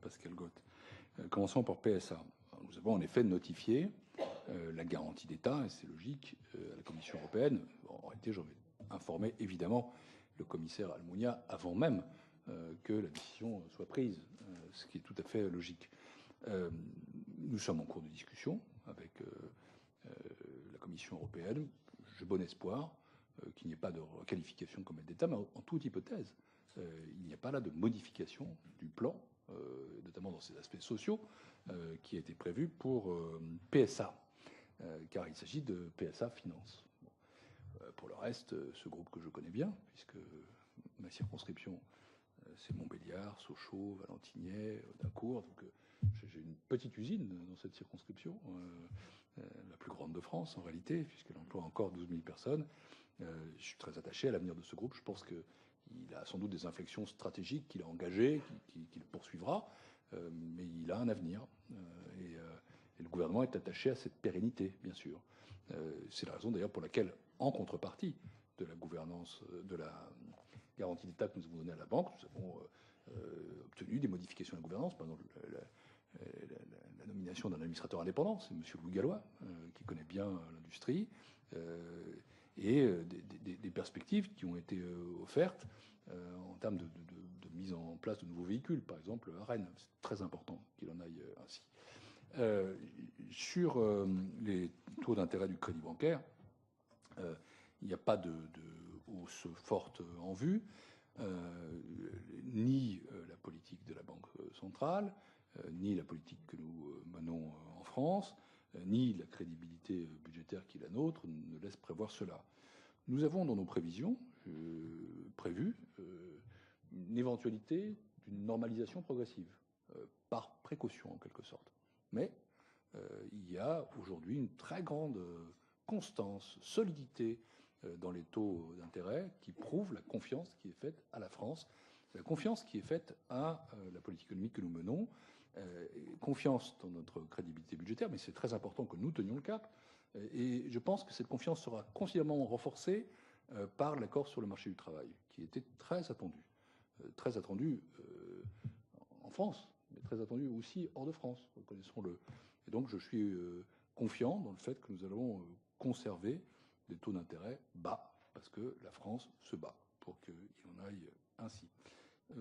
Pascal Gott. Commençons par PSA. Nous avons en effet notifié la garantie d'État, et c'est logique, à la Commission européenne. En réalité, j'en vais informer évidemment le commissaire Almunia avant même que la décision soit prise, ce qui est tout à fait logique. Nous sommes en cours de discussion avec la Commission européenne. J'ai bon espoir qu'il n'y ait pas de requalification comme aide d'État, mais en toute hypothèse, il n'y a pas là de modification du plan, notamment dans ses aspects sociaux, qui a été prévu pour PSA, car il s'agit de PSA Finance. Bon. Pour le reste, ce groupe que je connais bien, puisque ma circonscription, c'est Montbéliard, Sochaux, Valentigney, Audincourt. Donc, j'ai une petite usine dans cette circonscription, la plus grande de France en réalité, puisqu'elle emploie encore 12 000 personnes. Je suis très attaché à l'avenir de ce groupe. Je pense qu'il a sans doute des inflexions stratégiques qu'il a engagées, qu'il poursuivra, mais il a un avenir. Et le gouvernement est attaché à cette pérennité, bien sûr. C'est la raison d'ailleurs pour laquelle, en contrepartie de la gouvernance, de la garantie d'État que nous avons donnée à la banque, nous avons obtenu des modifications de la gouvernance. Par exemple, la nomination d'un administrateur indépendant, c'est M. Louis Gallois, qui connaît bien l'industrie, et des perspectives qui ont été offertes en termes de mise en place de nouveaux véhicules, par exemple à Rennes. C'est très important qu'il en aille ainsi. Sur les taux d'intérêt du crédit bancaire, il n'y a pas de hausse forte en vue, ni la politique de la Banque centrale, ni la politique que nous menons en France, ni la crédibilité budgétaire qui est la nôtre ne laissent prévoir cela. Nous avons dans nos prévisions prévu une éventualité d'une normalisation progressive, par précaution en quelque sorte. Mais il y a aujourd'hui une très grande constance, solidité dans les taux d'intérêt qui prouve la confiance qui est faite à la France, la confiance qui est faite à la politique économique que nous menons, confiance dans notre crédibilité budgétaire, mais c'est très important que nous tenions le cap. Et je pense que cette confiance sera considérablement renforcée par l'accord sur le marché du travail, qui était très attendu en France, mais très attendu aussi hors de France, reconnaissons-le. Et donc je suis confiant dans le fait que nous allons conserver des taux d'intérêt bas, parce que la France se bat pour qu'il en aille ainsi.